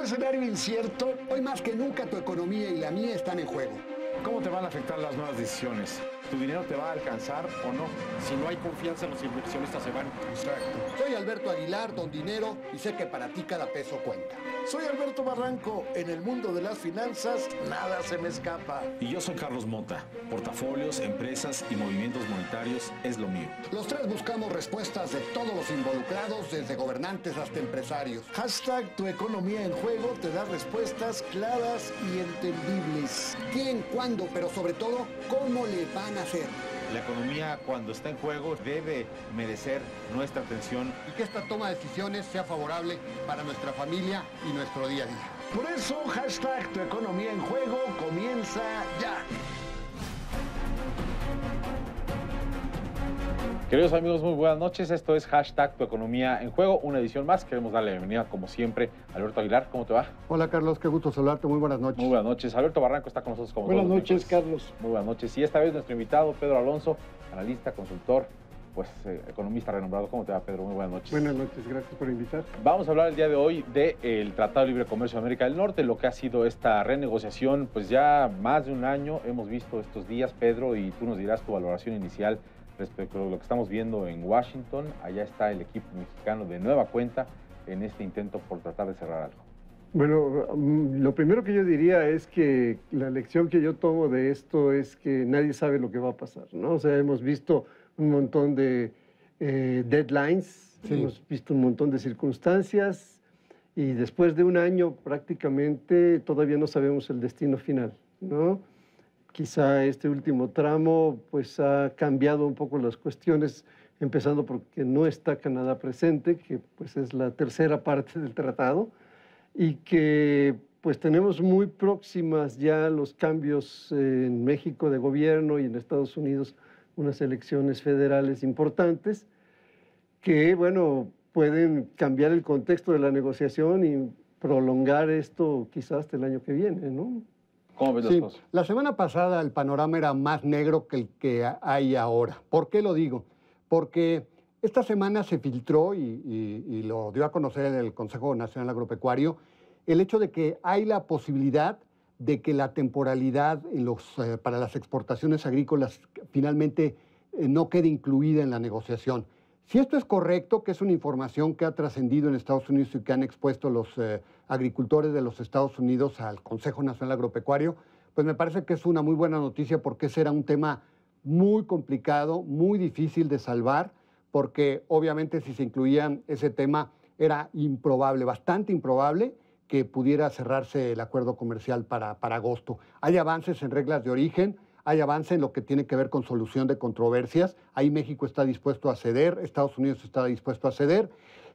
escenario incierto, hoy más que nunca tu economía y la mía están en juego. ¿Cómo te van a afectar las nuevas decisiones? ¿Tu dinero te va a alcanzar o no? Si no hay confianza, los inversionistas se van. Exacto. Soy Alberto Aguilar, don Dinero, y sé que para ti cada peso cuenta. Soy Alberto Barranco. En el mundo de las finanzas, nada se me escapa. Y yo soy Carlos Mota. Portafolios, empresas y movimientos monetarios es lo mío. Los tres buscamos respuestas de todos los involucrados, desde gobernantes hasta empresarios. Hashtag Tu Economía en Juego te da respuestas claras y entendibles. ¿Quién, cuándo, pero sobre todo, cómo le van a hacer? La economía, cuando está en juego, debe merecer nuestra atención. Y que esta toma de decisiones sea favorable para nuestra familia y nuestro día a día. Por eso, hashtag Tu Economía en Juego comienza ya. Queridos amigos, muy buenas noches. Esto es Hashtag Tu Economía en Juego, una edición más. Queremos darle la bienvenida, como siempre, a Alberto Aguilar. ¿Cómo te va? Hola, Carlos. Qué gusto saludarte. Muy buenas noches. Muy buenas noches. Alberto Barranco está con nosotros como buenas todos. Noches, Carlos. Muy buenas noches. Y esta vez nuestro invitado, Pedro Alonso, analista, consultor, pues economista renombrado. ¿Cómo te va, Pedro? Muy buenas noches. Buenas noches. Gracias por invitar. Vamos a hablar el día de hoy del Tratado de Libre Comercio de América del Norte, lo que ha sido esta renegociación, pues ya más de un año hemos visto estos días, Pedro, y tú nos dirás tu valoración inicial respecto a lo que estamos viendo en Washington. Allá está el equipo mexicano de nueva cuenta en este intento por tratar de cerrar algo. Bueno, lo primero que yo diría es que la lección que yo tomo de esto es que nadie sabe lo que va a pasar, ¿no? O sea, hemos visto un montón de deadlines, sí. Hemos visto un montón de circunstancias y después de un año prácticamente todavía no sabemos el destino final, ¿no? Quizá este último tramo pues ha cambiado un poco las cuestiones, empezando porque no está Canadá presente, que pues es la tercera parte del tratado, y que pues tenemos muy próximas ya los cambios en México de gobierno y en Estados Unidos unas elecciones federales importantes que, bueno, pueden cambiar el contexto de la negociación y prolongar esto quizás hasta el año que viene, ¿no? ¿Cómo ves las cosas? La semana pasada el panorama era más negro que el que hay ahora. ¿Por qué lo digo? Porque esta semana se filtró y lo dio a conocer el Consejo Nacional Agropecuario el hecho de que hay la posibilidad de que la temporalidad para las exportaciones agrícolas finalmente no quede incluida en la negociación. Si esto es correcto, que es una información que ha trascendido en Estados Unidos y que han expuesto los agricultores de los Estados Unidos al Consejo Nacional Agropecuario, pues me parece que es una muy buena noticia porque ese era un tema muy complicado, muy difícil de salvar, porque obviamente si se incluía ese tema era improbable, bastante improbable, que pudiera cerrarse el acuerdo comercial para agosto. Hay avances en reglas de origen, hay avance en lo que tiene que ver con solución de controversias. Ahí México está dispuesto a ceder, Estados Unidos está dispuesto a ceder.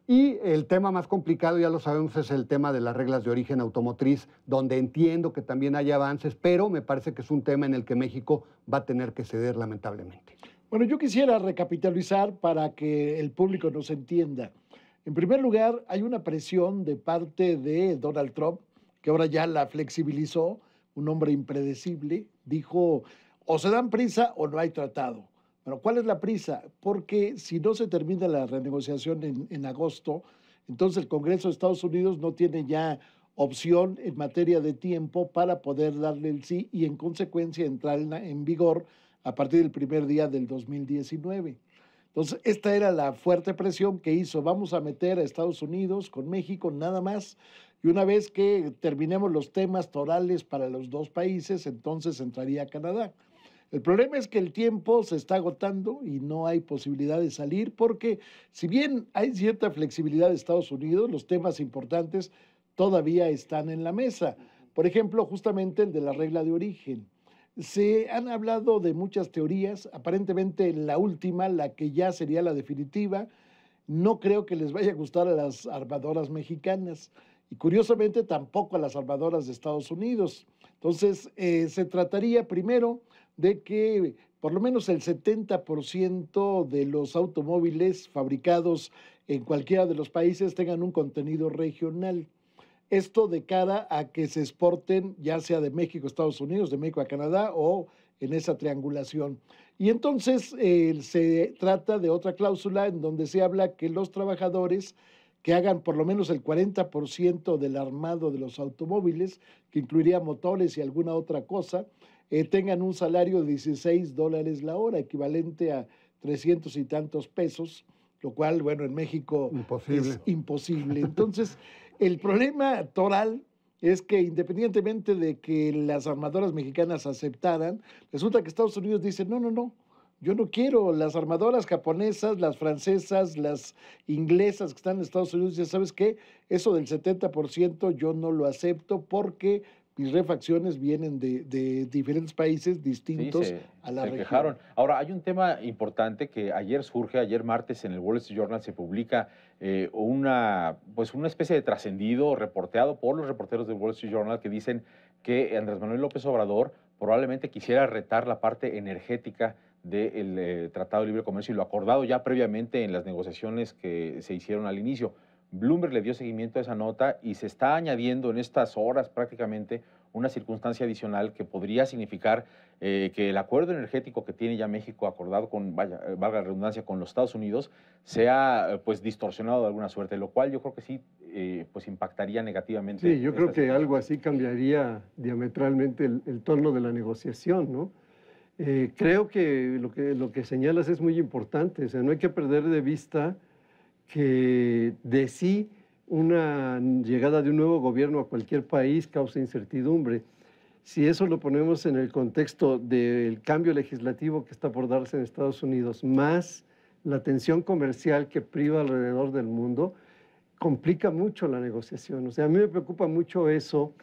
Y el tema más complicado, ya lo sabemos, es el tema de las reglas de origen automotriz, donde entiendo que también hay avances, pero me parece que es un tema en el que México va a tener que ceder lamentablemente. Bueno, yo quisiera recapitalizar para que el público nos entienda. En primer lugar, hay una presión de parte de Donald Trump, que ahora ya la flexibilizó, un hombre impredecible, dijo, o se dan prisa o no hay tratado. Bueno, ¿cuál es la prisa? Porque si no se termina la renegociación en agosto, entonces el Congreso de Estados Unidos no tiene ya opción en materia de tiempo para poder darle el sí y en consecuencia entrar en vigor a partir del primer día del 2019. Entonces, esta era la fuerte presión que hizo, vamos a meter a Estados Unidos con México nada más, y una vez que terminemos los temas torales para los dos países, entonces entraría Canadá. El problema es que el tiempo se está agotando y no hay posibilidad de salir porque si bien hay cierta flexibilidad de Estados Unidos, los temas importantes todavía están en la mesa. Por ejemplo, justamente el de la regla de origen. Se han hablado de muchas teorías, aparentemente la última, la que ya sería la definitiva, no creo que les vaya a gustar a las armadoras mexicanas y curiosamente tampoco a las armadoras de Estados Unidos. Entonces, se trataría primero de que por lo menos el 70% de los automóviles fabricados en cualquiera de los países tengan un contenido regional. Esto de cara a que se exporten ya sea de México a Estados Unidos, de México a Canadá o en esa triangulación. Y entonces se trata de otra cláusula en donde se habla que los trabajadores que hagan por lo menos el 40% del armado de los automóviles, que incluiría motores y alguna otra cosa, tengan un salario de $16 la hora, equivalente a 300 y tantos pesos, lo cual, bueno, en México Imposible. es imposible. Entonces, el problema toral es que independientemente de que las armadoras mexicanas aceptaran, resulta que Estados Unidos dice, no, no, no, yo no quiero. Las armadoras japonesas, las francesas, las inglesas que están en Estados Unidos, ya sabes qué, eso del 70% yo no lo acepto porque mis refacciones vienen de diferentes países distintos Sí, a la se región. quejaron. Ahora, hay un tema importante que ayer martes en el Wall Street Journal se publica pues una especie de trascendido reporteado por los reporteros del Wall Street Journal que dicen que Andrés Manuel López Obrador probablemente quisiera retar la parte energética del Tratado de Libre Comercio y lo acordado ya previamente en las negociaciones que se hicieron al inicio. Bloomberg le dio seguimiento a esa nota y se está añadiendo en estas horas prácticamente una circunstancia adicional que podría significar que el acuerdo energético que tiene ya México acordado con, valga la redundancia, con los Estados Unidos, sea pues distorsionado de alguna suerte, lo cual yo creo que sí pues impactaría negativamente. Sí, yo creo que algo así cambiaría diametralmente el tono de la negociación, ¿no? Creo que lo que señalas es muy importante, o sea, no hay que perder de vista que de sí una llegada de un nuevo gobierno a cualquier país causa incertidumbre. Si eso lo ponemos en el contexto del cambio legislativo que está por darse en Estados Unidos, más la tensión comercial que priva alrededor del mundo, complica mucho la negociación. O sea, a mí me preocupa mucho eso,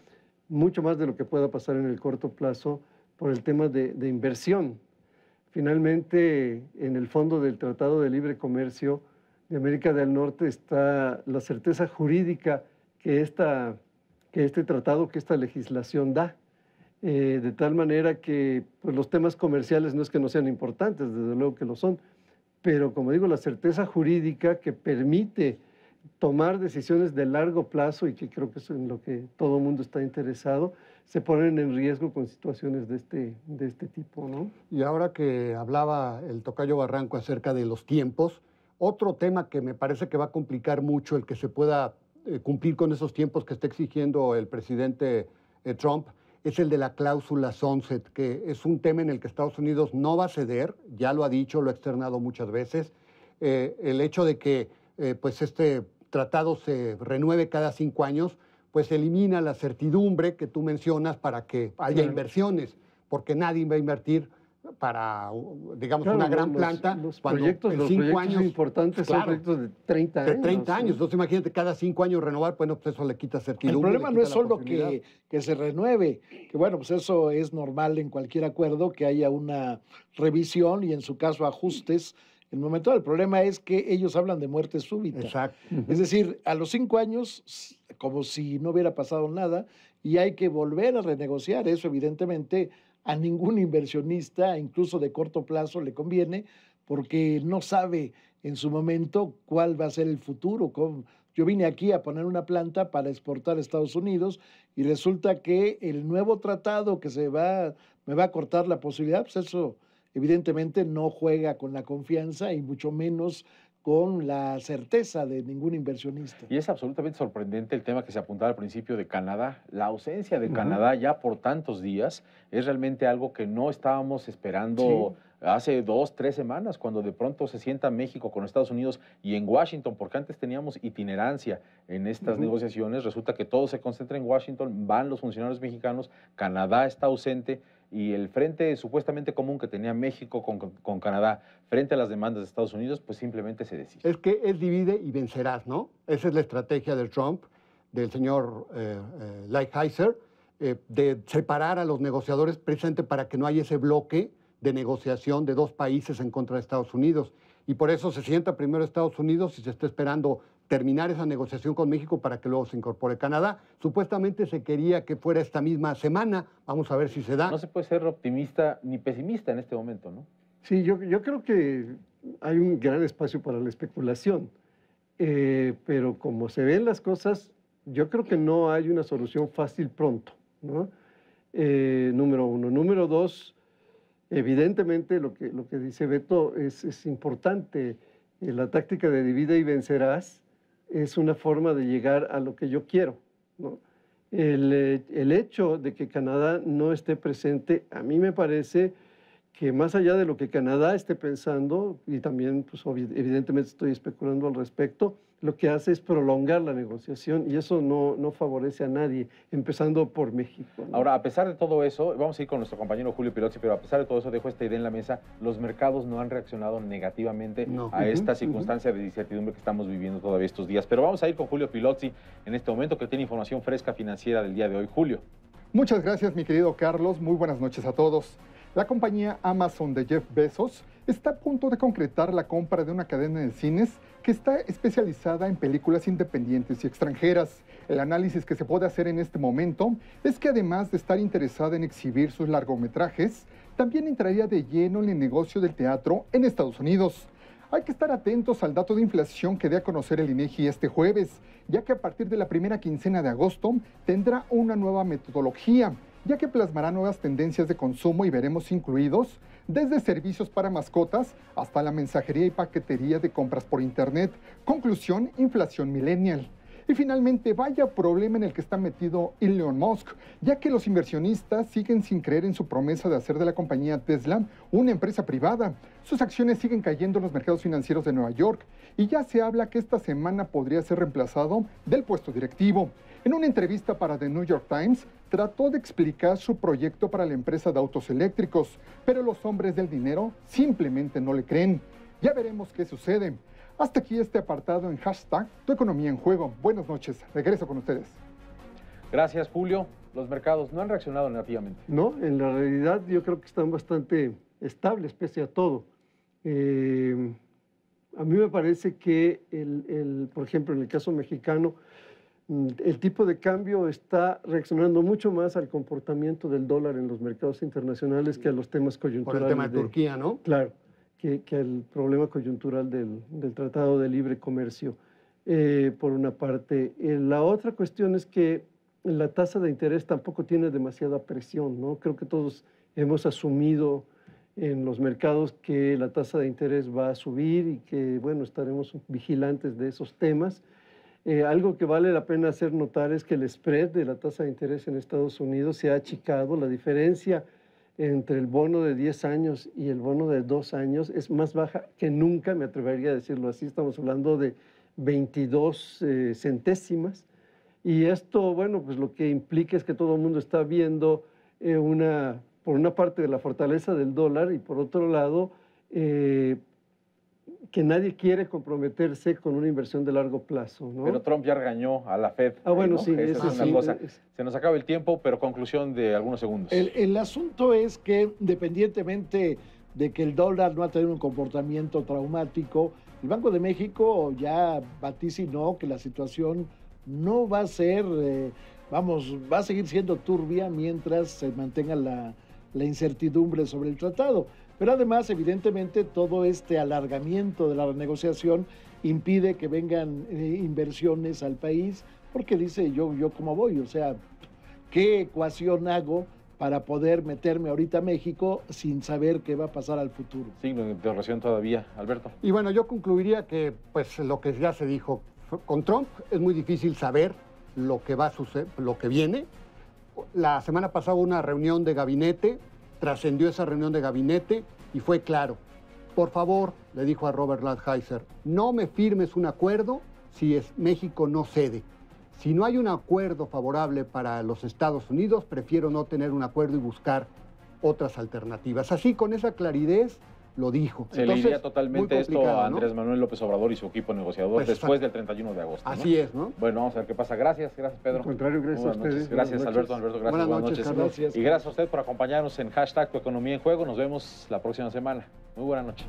mucho más de lo que pueda pasar en el corto plazo, por el tema de inversión. Finalmente, en el fondo del Tratado de Libre Comercio de América del Norte está la certeza jurídica que este tratado, que esta legislación da, de tal manera que pues, los temas comerciales no es que no sean importantes, desde luego que lo son, pero como digo, la certeza jurídica que permite tomar decisiones de largo plazo y que creo que es en lo que todo el mundo está interesado, se ponen en riesgo con situaciones de este tipo, ¿no? Y ahora que hablaba el tocayo Barranco acerca de los tiempos, otro tema que me parece que va a complicar mucho el que se pueda cumplir con esos tiempos que está exigiendo el presidente Trump es el de la cláusula sunset, que es un tema en el que Estados Unidos no va a ceder, ya lo ha dicho, lo ha externado muchas veces. El hecho de que pues este tratado se renueve cada 5 años, pues elimina la certidumbre que tú mencionas para que haya inversiones, porque nadie va a invertir para, digamos, Claro, una gran planta. Los cuando proyectos, en los 5 proyectos años, importantes claro, son proyectos de 30 años. de 30 años. ¿no? Entonces, imagínate, cada 5 años renovar, bueno, pues eso le quita El certidumbre. problema le no quita es la solo posibilidad. que se renueve, que bueno, pues eso es normal en cualquier acuerdo, que haya una revisión y en su caso ajustes. El momento del problema es que ellos hablan de muerte súbita. Exacto. Es decir, a los 5 años, como si no hubiera pasado nada, y hay que volver a renegociar. Eso, evidentemente, a ningún inversionista, incluso de corto plazo, le conviene, porque no sabe en su momento cuál va a ser el futuro. Yo vine aquí a poner una planta para exportar a Estados Unidos y resulta que el nuevo tratado que me va a cortar la posibilidad, pues eso evidentemente no juega con la confianza y mucho menos con la certeza de ningún inversionista. Y es absolutamente sorprendente el tema que se apuntaba al principio de Canadá. La ausencia de Canadá ya por tantos días es realmente algo que no estábamos esperando hace 2, 3 semanas, cuando de pronto se sienta México con Estados Unidos y en Washington, porque antes teníamos itinerancia en estas negociaciones, resulta que todo se concentra en Washington, van los funcionarios mexicanos, Canadá está ausente, y el frente supuestamente común que tenía México con Canadá frente a las demandas de Estados Unidos, pues simplemente se deshizo. Es que es divide y vencerás, ¿no? Esa es la estrategia de Trump, del señor Lighthizer, de separar a los negociadores precisamente para que no haya ese bloque de negociación de 2 países en contra de Estados Unidos. Y por eso se sienta primero Estados Unidos y se está esperando terminar esa negociación con México para que luego se incorpore Canadá. Supuestamente se quería que fuera esta misma semana. Vamos a ver si se da. No se puede ser optimista ni pesimista en este momento, ¿no? Sí, yo creo que hay un gran espacio para la especulación, pero como se ven las cosas, yo creo que no hay una solución fácil pronto, ¿no? Número 1. Número 2, evidentemente lo que dice Beto es importante. La táctica de divide y vencerás es una forma de llegar a lo que yo quiero, ¿no? El hecho de que Canadá no esté presente, a mí me parece que más allá de lo que Canadá esté pensando, y también pues, evidentemente estoy especulando al respecto, lo que hace es prolongar la negociación y eso no favorece a nadie, empezando por México, ¿no? Ahora, a pesar de todo eso, vamos a ir con nuestro compañero Julio Pilotzi, pero a pesar de todo eso, dejo esta idea en la mesa, los mercados no han reaccionado negativamente a esta circunstancia de incertidumbre que estamos viviendo todavía estos días. Pero vamos a ir con Julio Pilotzi en este momento, que tiene información fresca financiera del día de hoy. Julio. Muchas gracias, mi querido Carlos. Muy buenas noches a todos. La compañía Amazon de Jeff Bezos está a punto de concretar la compra de una cadena de cines que está especializada en películas independientes y extranjeras. El análisis que se puede hacer en este momento es que además de estar interesada en exhibir sus largometrajes, también entraría de lleno en el negocio del teatro en Estados Unidos. Hay que estar atentos al dato de inflación que dé a conocer el INEGI este jueves, ya que a partir de la primera quincena de agosto tendrá una nueva metodología, ya que plasmará nuevas tendencias de consumo y veremos incluidos desde servicios para mascotas hasta la mensajería y paquetería de compras por internet. Conclusión, inflación millennial. Y finalmente, vaya problema en el que está metido Elon Musk, ya que los inversionistas siguen sin creer en su promesa de hacer de la compañía Tesla una empresa privada. Sus acciones siguen cayendo en los mercados financieros de Nueva York y ya se habla que esta semana podría ser reemplazado del puesto directivo. En una entrevista para The New York Times, trató de explicar su proyecto para la empresa de autos eléctricos, pero los hombres del dinero simplemente no le creen. Ya veremos qué sucede. Hasta aquí este apartado en hashtag Tu Economía en Juego. Buenas noches, regreso con ustedes. Gracias, Julio. Los mercados no han reaccionado negativamente. No, en la realidad yo creo que están bastante estables pese a todo. A mí me parece que, por ejemplo, en el caso mexicano, el tipo de cambio está reaccionando mucho más al comportamiento del dólar en los mercados internacionales que a los temas coyunturales. Por el tema de Turquía, ¿no? Claro, que el problema coyuntural del Tratado de Libre Comercio, por una parte. La otra cuestión es que la tasa de interés tampoco tiene demasiada presión, ¿no? Creo que todos hemos asumido en los mercados que la tasa de interés va a subir y que, bueno, estaremos vigilantes de esos temas. Algo que vale la pena hacer notar es que el spread de la tasa de interés en Estados Unidos se ha achicado. La diferencia entre el bono de 10 años y el bono de 2 años es más baja que nunca, me atrevería a decirlo así. Estamos hablando de 22 centésimas. Y esto, bueno, pues lo que implica es que todo el mundo está viendo por una parte de la fortaleza del dólar y por otro lado, que nadie quiere comprometerse con una inversión de largo plazo, ¿no? Pero Trump ya regañó a la Fed. Bueno, ¿no? sí. Esa es una cosa. Se nos acaba el tiempo, pero conclusión de algunos segundos. El asunto es que, independientemente de que el dólar no ha tenido un comportamiento traumático, el Banco de México ya vaticinó que la situación no va a ser, va a seguir siendo turbia mientras se mantenga la incertidumbre sobre el tratado. Pero además, evidentemente, todo este alargamiento de la renegociación impide que vengan inversiones al país, porque dice, yo cómo voy, o sea, ¿qué ecuación hago para poder meterme ahorita a México sin saber qué va a pasar al futuro? Signo de interrogación todavía, Alberto. Y bueno, yo concluiría que, pues, lo que ya se dijo, con Trump es muy difícil saber lo que va a suceder, lo que viene. La semana pasada hubo una reunión de gabinete, trascendió esa reunión de gabinete y fue claro. Por favor, le dijo a Robert Lighthizer, no me firmes un acuerdo si México no cede. Si no hay un acuerdo favorable para los Estados Unidos, prefiero no tener un acuerdo y buscar otras alternativas. Así, con esa claridad, lo dijo. Se le iría totalmente esto a Andrés Manuel López Obrador y su equipo negociador pues después del 31 de agosto. Así es, ¿no? Bueno, vamos a ver qué pasa. Gracias, Pedro. Al contrario, gracias a ustedes. Gracias, Alberto, gracias. Buenas noches. Gracias. Y gracias a usted por acompañarnos en hashtag Tu Economía en Juego. Nos vemos la próxima semana. Muy buena noche.